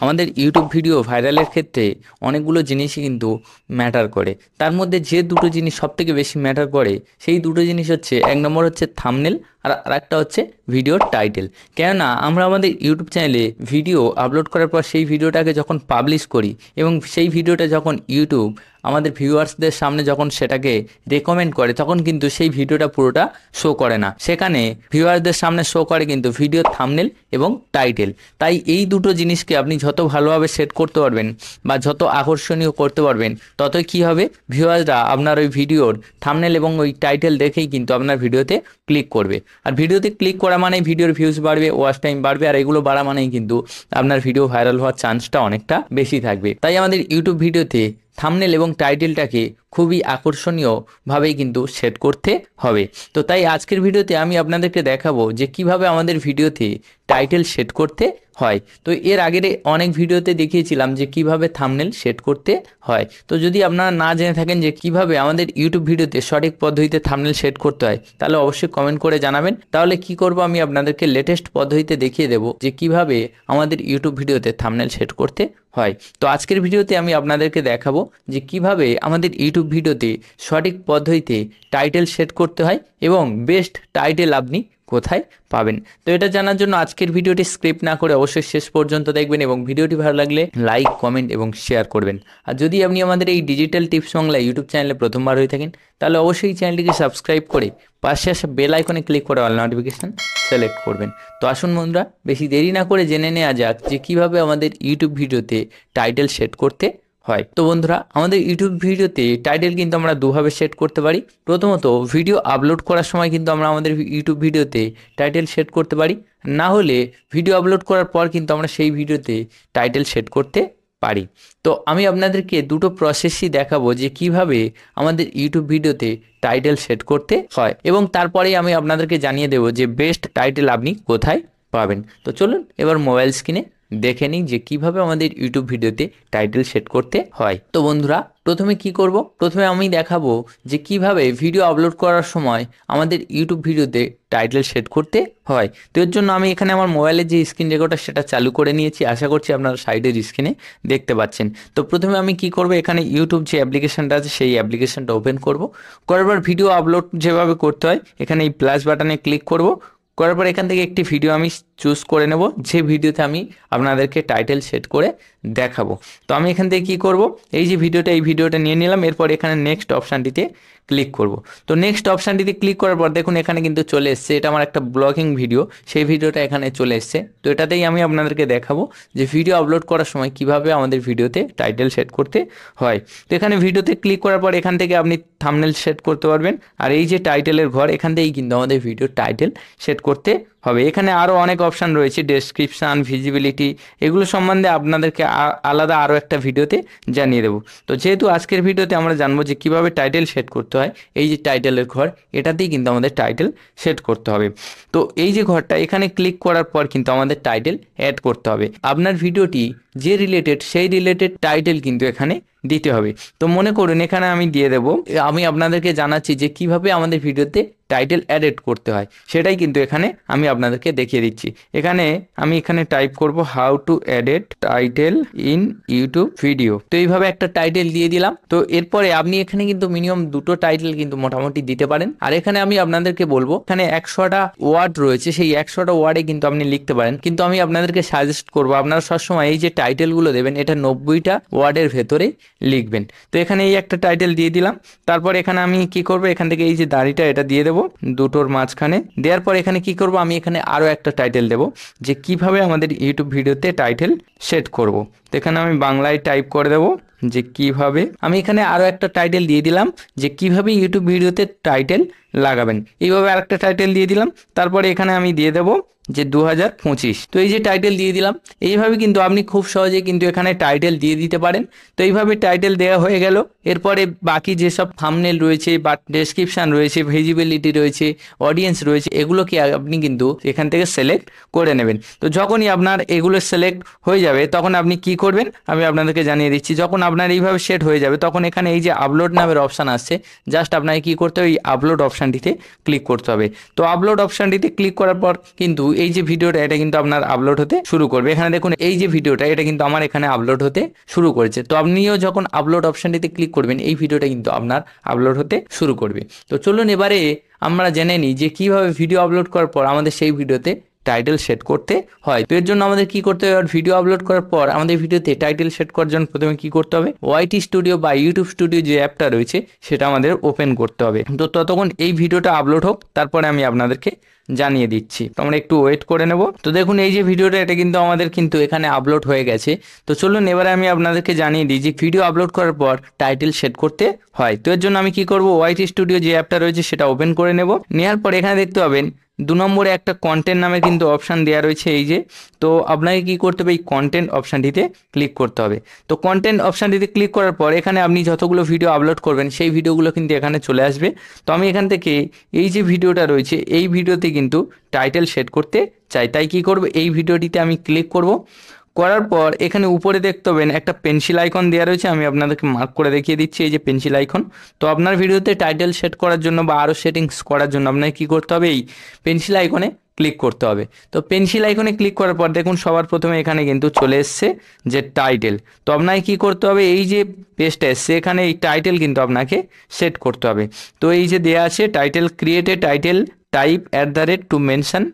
আমাদের YouTube video ভাইরালের ক্ষেত্রে অনেকগুলো জিনিসই কিন্তু ম্যাটার করে। তার মধ্যে যে দুটো জিনিস সবথেকে বেশি ম্যাটার করে সেই দুটো জিনিস হচ্ছে, এক নম্বর হচ্ছে থাম্বনেল, আর আরেকটা হচ্ছে ভিডিওর টাইটেল। কেননা আমরা আমাদের ইউটিউব চ্যানেলে ভিডিও আপলোড করার পর সেই ভিডিওটাকে যখন পাবলিশ করি এবং সেই ভিডিওটা যখন ইউটিউব আমাদের ভিউয়ার্সদের সামনে যখন সেটাকে রেকমেন্ড করে, তখন কিন্তু সেই ভিডিওটা পুরোটা শো করে না, সেখানে ভিউয়ারদের সামনে শো করে কিন্তু ভিডিও থাম্বনেল এবং টাইটেল। তাই এই দুটো জিনিসকে আপনি যত ভালোভাবে সেট করতে পারবেন বা যত আকর্ষণীয় করতে পারবেন, ততই কী হবে, ভিউয়াররা আপনার ওই ভিডিওর থাম্বনেল এবং ওই টাইটেল দেখেই কিন্তু আপনার ভিডিওতে ক্লিক করবে। আর ভিডিওতে ক্লিক করা মানেই ভিডিওর ভিউজ বাড়বে, ওয়াচ টাইম বাড়বে, আর এগুলো বাড়া মানেই কিন্তু আপনার ভিডিও ভাইরাল হওয়ার চান্সটা অনেকটা বেশি থাকবে। তাই আমাদের ইউটিউব ভিডিওতে থাম্বনেল এবং টাইটেলটাকে খুবই আকর্ষণীয়ভাবেই কিন্তু সেট করতে হবে। তো তাই আজকের ভিডিওতে আমি আপনাদেরকে দেখাবো যে কিভাবে আমাদের ভিডিওতে টাইটেল সেট করতে হয়। তো এর আগের অনেক ভিডিওতে দেখিয়েছিলাম যে কিভাবে থাম্বনেল সেট করতে হয়। তো যদি আপনারা না জেনে থাকেন যে কিভাবে আমাদের ইউটিউব ভিডিওতে সঠিক পদ্ধতিতে থাম্বনেল সেট করতে হয়, তাহলে অবশ্যই কমেন্ট করে জানাবেন। তাহলে কি করব, আমি আপনাদেরকে লেটেস্ট পদ্ধতিতে দেখিয়ে দেব যে কিভাবে আমাদের ইউটিউব ভিডিওতে থাম্বনেল সেট করতে হয়। তো আজকের ভিডিওতে আমি আপনাদেরকে দেখাবো যে কিভাবে আমাদের ইউটিউব ভিডিওতে সঠিক পদ্ধতিতে টাইটেল সেট করতে হয় এবং বেস্ট টাইটেল আপনি কোথায় পাবেন। তো এটা জানার জন্য আজকের ভিডিওটি স্ক্রিপ্ট না করে অবশ্যই শেষ পর্যন্ত দেখবেন এবং ভিডিওটি ভালো লাগলে লাইক, কমেন্ট এবং শেয়ার করবেন। আর যদি আপনি আমাদের এই ডিজিটাল টিপস বাংলা ইউটিউব চ্যানেলে প্রথমবার হয়ে থাকেন, তাহলে অবশ্যই চ্যানেলটিকে সাবস্ক্রাইব করে পাশে আসা বেল আইকনে ক্লিক করে অল নোটিফিকেশন সিলেক্ট করবেন। তো আসুন বন্ধুরা, বেশি দেরি না করে জেনে নেওয়া যাক যে কিভাবে আমাদের ইউটিউব ভিডিওতে টাইটেল সেট করতে হয়। তো বন্ধুরা, আমাদের ইউটিউব ভিডিওতে টাইটেল কিন্তু আমরা দুভাবে সেট করতে পারি। প্রথমত, ভিডিও আপলোড করার সময় কিন্তু আমরা আমাদের ইউটিউব ভিডিওতে টাইটেল সেট করতে পারি, না হলে ভিডিও আপলোড করার পর কিন্তু আমরা সেই ভিডিওতে টাইটেল সেট করতে পারি। তো আমি আপনাদেরকে দুটো প্রসেসই দেখাবো যে কিভাবে আমাদের ইউটিউব ভিডিওতে টাইটেল সেট করতে হয়, এবং তারপরেই আমি আপনাদেরকে জানিয়ে দেবো যে বেস্ট টাইটেল আপনি কোথায় পাবেন। তো চলুন এবার মোবাইল স্ক্রিনে দেখে নিই যে কিভাবে আমাদের ইউটিউব ভিডিওতে টাইটেল সেট করতে হয়। তো বন্ধুরা, প্রথমে কি করব, প্রথমে আমি দেখাবো যে কিভাবে ভিডিও আপলোড করার সময় আমাদের ইউটিউব ভিডিওতে টাইটেল সেট করতে হয়। তো এর জন্য আমি এখানে আমার মোবাইলের যে স্ক্রিন রেকর্ডার সেটা চালু করে নিয়েছি, আশা করছি আপনারা সাইডের স্ক্রিনে দেখতে পাচ্ছেন। তো প্রথমে আমি কি করব, এখানে ইউটিউব যে অ্যাপ্লিকেশনটা আছে সেই অ্যাপ্লিকেশনটা ওপেন করব। করার পর ভিডিও আপলোড যেভাবে করতে হয়, এখানে এই প্লাস বাটনে ক্লিক করব। করার পর এখান থেকে একটি ভিডিও আমি চুজ করে নেব, যে ভিডিওতে আমি আপনাদেরকে টাইটেল সেট করে দেখাবো। তো আমি এখান থেকে কী করব, এই যে ভিডিওটা, এই ভিডিওটা নিয়ে নিলাম। এরপর এখানে নেক্সট অপশানটিতে ক্লিক করব। তো নেক্সট অপশানটিতে ক্লিক করার পর দেখুন এখানে কিন্তু চলে এসছে, এটা আমার একটা ব্লগিং ভিডিও, সেই ভিডিওটা এখানে চলে এসছে। তো এটাতেই আমি আপনাদেরকে দেখাবো যে ভিডিও আপলোড করার সময় কিভাবে আমাদের ভিডিওতে টাইটেল সেট করতে হয়। তো এখানে ভিডিওতে ক্লিক করার পর এখান থেকে আপনি থাম্বনেল সেট করতে পারবেন, আর এই যে টাইটেলের ঘর, এখান থেকেই কিন্তু আমাদের ভিডিও টাইটেল সেট করতে হবে। এখানে আরও অনেক অপশান রয়েছে, ডেসক্রিপশান, ভিজিবিলিটি, এগুলো সম্বন্ধে আপনাদেরকে আলাদা আরও একটা ভিডিওতে জানিয়ে দেবো। তো যেহেতু আজকের ভিডিওতে আমরা জানবো যে কীভাবে টাইটেল সেট করতে হয়, এই যে টাইটেলের ঘর, এটাতেই কিন্তু আমাদের টাইটেল সেট করতে হবে। তো এই যে ঘরটা, এখানে ক্লিক করার পর কিন্তু আমাদের টাইটেল অ্যাড করতে হবে। আপনার ভিডিওটি যে রিলেটেড সেই রিলেটেড টাইটেল কিন্তু এখানে দিতে হবে। তো মনে করুন এখানে আমি দিয়ে দেব, আমি আপনাদেরকে জানাচ্ছি যে কিভাবে আমাদের ভিডিওতে টাইটেল এডিট করতে হয়, সেটাই কিন্তু এখানে আমি আপনাদেরকে দেখিয়ে দিচ্ছি। আমি এখানে টাইপ করব how to edit title in YouTube video. তো এইভাবে একটা টাইটেল দিয়ে দিলাম। তো এরপরে আপনি এখানে কিন্তু মিনিমাম দুটো টাইটেল কিন্তু মোটামুটি দিতে পারেন। আর এখানে আমি আপনাদেরকে বলবো, এখানে 100টা ওয়ার্ড রয়েছে, সেই 100টা ওয়ার্ডে কিন্তু আপনি লিখতে পারেন, কিন্তু আমি আপনাদেরকে সাজেস্ট করবো আপনারা সবসময় এই যে টাইটেলগুলো দেবেন, এটা 90টা ওয়ার্ডের ভেতরে লিখবেন। তো এখানে এই একটা টাইটেল দিয়ে দিলাম। তারপর এখানে আমি কি করব, এখান থেকে এই যে দাড়িটা, এটা দিয়ে দেবো দুটোর মাঝখানে। দেওয়ার পর এখানে কি করব, আমি এখানে আরও একটা টাইটেল দেব যে কিভাবে আমাদের ইউটিউব ভিডিওতে টাইটেল সেট করব। তো এখানে আমি বাংলায় টাইপ করে দেবো যে কিভাবে, আমি এখানে আরও একটা টাইটেল দিয়ে দিলাম যে কিভাবে ইউটিউব ভিডিওতে টাইটেল লাগাবেন। এইভাবে আরেকটা টাইটেল দিয়ে দিলাম। তারপরে এখানে আমি দিয়ে দেবো যে 2025। তো এই যে টাইটেল দিয়ে দিলাম, এইভাবে কিন্তু আপনি খুব সহজে কিন্তু এখানে টাইটেল দিয়ে দিতে পারেন। তো এইভাবে টাইটেল দেওয়া হয়ে গেল। এরপরে বাকি যেসব থাম্বনেল রয়েছে বা ডেসক্রিপশান রয়েছে, ভিজিবিলিটি রয়েছে, অডিয়েন্স রয়েছে, এগুলোকে আপনি কিন্তু এখান থেকে সিলেক্ট করে নেবেন। তো যখনই আপনার এগুলো সিলেক্ট হয়ে যাবে, তখন আপনি কি করবেন আমি আপনাদেরকে জানিয়ে দিচ্ছি। যখন আপনার এইভাবে সেট হয়ে যাবে, তখন এখানে এই যে আপলোড নামের অপশান আসছে, জাস্ট আপনাকে কী করতে হবে, এই আপলোড অপশানটিতে ক্লিক করতে হবে। তো আপলোড অপশানটিতে ক্লিক করার পর কিন্তু এই যে ভিডিওটা এটা কিন্তু আপনার আপলোড হতে শুরু করবে। এখানে দেখুন এই যে ভিডিওটা এটা কিন্তু আমার এখানে আপলোড হতে শুরু করেছে। তো আপনিও যখন আপলোড অপশনটিতে ক্লিক করবেন এই ভিডিওটা কিন্তু আপনার আপলোড হতে শুরু করবে। তো চলুন এবারে আমরা জেনে নিই যে কিভাবে ভিডিও আপলোড করার পর আমাদের সেই ভিডিওতে টাইটেল সেট করতে হয়। তো এর জন্য আমাদের কি করতে হবে, ভিডিও আপলোড করার পর আমাদের ভিডিওতে টাইটেল সেট করার জন্য প্রথমে কি করতে হবে, ওয়াইটি স্টুডিও বা ইউটিউব স্টুডিও যে অ্যাপটা রয়েছে সেটা আমাদের ওপেন করতে হবে। তো ততক্ষণ এই ভিডিওটা আপলোড হোক, তারপরে আমি আপনাদেরকে জানিয়ে দিচ্ছি। তো আমরা একটু ওয়েট করে নেব। তো দেখুন এই যে ভিডিওটা এটা কিন্তু আমাদের কিন্তু এখানে আপলোড হয়ে গেছে। তো চলুন এবারে আমি আপনাদেরকে জানিয়ে দিই যে ভিডিও আপলোড করার পর টাইটেল সেট করতে হয়। তো এর জন্য আমি কি করব, ওয়াইটি স্টুডিও যে অ্যাপটা রয়েছে সেটা ওপেন করে নেব। নেওয়ার পর এখানে দেখতে পাবেন 2 নম্বরে একটা কন্টেন্ট নামে কিন্তু অপশান দেওয়া রয়েছে এই যে। তো আপনাকে কি করতে হবে, এই কন্টেন্ট অপশানটিতে ক্লিক করতে হবে। তো কন্টেন্ট অপশানটিতে ক্লিক করার পর এখানে আপনি যতগুলো ভিডিও আপলোড করবেন সেই ভিডিওগুলো কিন্তু এখানে চলে আসবে। তো আমি এখান থেকে এই যে ভিডিওটা রয়েছে এই ভিডিওতে কিন্তু টাইটেল সেট করতে চাই, তাই কি করব, এই ভিডিওটিতে আমি ক্লিক করব। করার পর এখানে উপরে দেখতে পাবেন একটা পেন্সিল আইকন দেওয়া রয়েছে, আমি আপনাদেরকে মার্ক করে দেখিয়ে দিচ্ছি এই যে পেন্সিল আইকন। তো আপনার ভিডিওতে টাইটেল সেট করার জন্য বা আরও সেটিংস করার জন্য আপনাকে কী করতে হবে, এই পেন্সিল আইকনে ক্লিক করতে হবে। তো পেন্সিল আইকনে ক্লিক করার পর দেখুন সবার প্রথমে এখানে কিন্তু চলে এসছে যে টাইটেল। তো আপনাকে কী করতে হবে, এই যে পেজটা এসছে এখানে এই টাইটেল কিন্তু আপনাকে সেট করতে হবে। তো এই যে দেওয়া আছে title, create a title type @two mention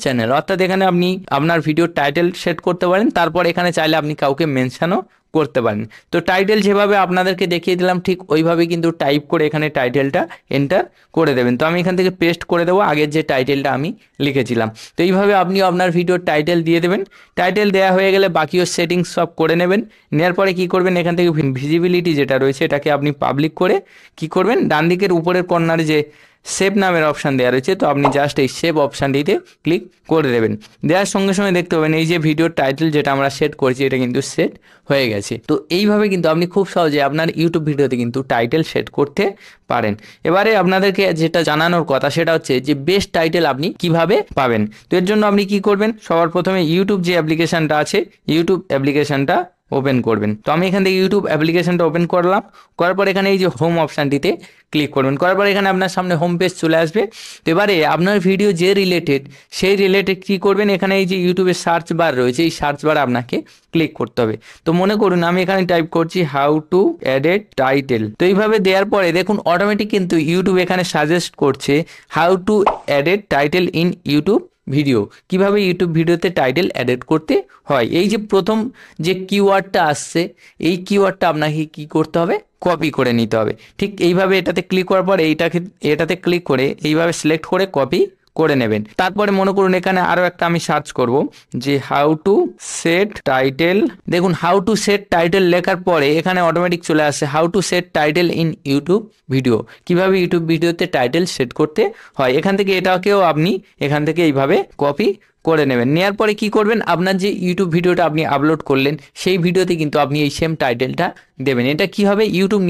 channel, অর্থাৎ এখানে আপনি আপনার ভিডিওর টাইটেল সেট করতে পারেন, তারপর এখানে চাইলে আপনি কাউকে মেনশনও করতে পারেন। তো টাইটেল যেভাবে আপনাদেরকে দেখিয়ে দিলাম ঠিক ওইভাবে কিন্তু টাইপ করে এখানে টাইটেলটা এন্টার করে দেবেন। তো আমি এখান থেকে পেস্ট করে দেবো আগের যে টাইটেলটা আমি লিখেছিলাম। তো এইভাবে আপনিও আপনার ভিডিওর টাইটেল দিয়ে দেবেন। টাইটেল দেওয়া হয়ে গেলে বাকিও সেটিংস সব করে নেবেন। নেওয়ার পরে কি করবেন, এখান থেকে ভিজিবিলিটি যেটা রয়েছে এটাকে আপনি পাবলিক করে কি করবেন, ডান দিকের উপরের কর্নারে যে সেভ নামের অপশান দেওয়া রয়েছে তো আপনি জাস্ট এই সেভ অপশানটিতে ক্লিক করে দেবেন। দেওয়ার সঙ্গে সঙ্গে দেখতে পাবেন এই যে ভিডিওর টাইটেল যেটা আমরা সেট করেছি এটা কিন্তু সেট হয়ে গেছে। তো এইভাবে কিন্তু আপনি খুব সহজে আপনার ইউটিউব ভিডিওতে কিন্তু টাইটেল সেট করতে পারেন। এবারে আপনাদেরকে যেটা জানানোর কথা সেটা হচ্ছে যে বেস্ট টাইটেল আপনি কিভাবে পাবেন। তো এর জন্য আপনি কি করবেন, সবার প্রথমে ইউটিউব যে অ্যাপ্লিকেশনটা আছে ইউটিউব অ্যাপ্লিকেশনটা ওপেন করবেন। তো আমি এখান থেকে ইউটিউব অ্যাপ্লিকেশনটা ওপেন করলাম। করার পর এখানে এই যে হোম অপশানটিতে ক্লিক করবেন। করার পর এখানে আপনার সামনে হোম পেজ চলে আসবে। তো এবারে আপনার ভিডিও যে রিলেটেড সেই রিলেটেড কী করবেন, এখানে এই যে ইউটিউবের সার্চ বার রয়েছে এই সার্চ বারে আপনাকে ক্লিক করতে হবে। তো মনে করুন আমি এখানে টাইপ করছি হাউ টু এডিট টাইটেল। তো এইভাবে দেওয়ার পরে দেখুন অটোমেটিক কিন্তু ইউটিউব এখানে সাজেস্ট করছে how to edit title in YouTube video, কিভাবে ইউটিউব ভিডিওতে টাইটেল এডিট করতে হয়। এই যে প্রথম যে কিওয়ার্ডটা আসছে এই কিওয়ার্ডটা আপনাকে কি করতে হবে, কপি করে নিতে হবে। ঠিক এইভাবে এটাতে ক্লিক করার পর এটাতে ক্লিক করে এইভাবে সিলেক্ট করে কপি করে নেবেন। তারপরে মনে করুন এখানে আরও একটা আমি সার্চ করব যে হাউ টু সেট টাইটেল। দেখুন হাউ টু সেট টাইটেল লেখার পরে এখানে অটোমেটিক চলে আসে how to set title in YouTube video, কিভাবে ইউটিউব ভিডিওতে টাইটেল সেট করতে হয়। এখান থেকে এটাকেও আপনি এখান থেকে এইভাবে কপি করে নেবেন। নেওয়ার পরে কি করবেন, আপনার যে ইউটিউব ভিডিওটা আপনি আপলোড করলেন সেই ভিডিওতে কিন্তু আপনি এই সেম টাইটেলটা দেবেন। এটা কি হবে, ইউটিউব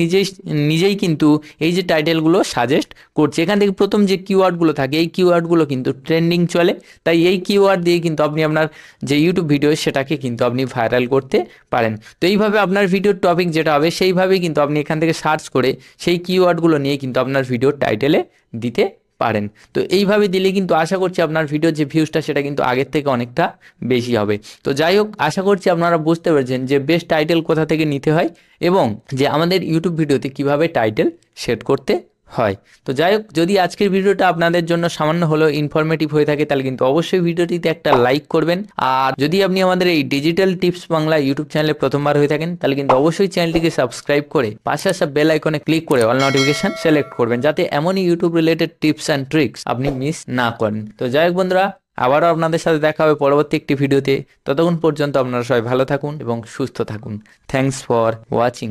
নিজেই কিন্তু এই যে টাইটেলগুলো সাজেস্ট করছে। এখান থেকে প্রথম যে কিওয়ার্ডগুলো থাকে এই কিওয়ার্ডগুলো কিন্তু ট্রেন্ডিং চলে, তাই এই কিওয়ার্ড দিয়ে কিন্তু আপনি আপনার যে ইউটিউব ভিডিও সেটাকে কিন্তু আপনি ভাইরাল করতে পারেন। তো এইভাবে আপনার ভিডিওর টপিক যেটা হবে সেইভাবেই কিন্তু আপনি এখান থেকে সার্চ করে সেই কিওয়ার্ডগুলো নিয়ে কিন্তু আপনার ভিডিওর টাইটেলে দিতে পারেন। তো এইভাবে দিলে কিন্তু আশা করছি আপনার ভিডিওর যে ভিউজটা সেটা কিন্তু আগের থেকে অনেকটা বেশি হবে। তো যাই হোক, আশা করছি আপনারা বুঝতে পেরেছেন যে বেস্ট টাইটেল কোথা থেকে নিতে হয় এবং যে আমাদের ইউটিউব ভিডিওতে কিভাবে টাইটেল সেট করতে হয়। তো যাই হোক, যদি আজকের ভিডিওটা আপনাদের জন্য সামান্য হলেও ইনফরমেটিভ হয়ে থাকে তাহলে কিন্তু অবশ্যই ভিডিওটিতে একটা লাইক করবেন। আর যদি আপনি আমাদের এই ডিজিটাল টিপস বাংলা ইউটিউব চ্যানেলে প্রথমবার হয়ে থাকেন তাহলে কিন্তু অবশ্যই চ্যানেলটিকে সাবস্ক্রাইব করে পাশে আসা বেল আইকনে ক্লিক করে অল নোটিফিকেশন সিলেক্ট করবেন, যাতে এমনই YouTube related tips and tricks আপনি মিস না করেন। তো যাই হোক বন্ধুরা, আবারও আপনাদের সাথে দেখা হবে পরবর্তী একটি ভিডিওতে। ততক্ষণ পর্যন্ত আপনারা সবাই ভালো থাকুন এবং সুস্থ থাকুন। Thanks for watching.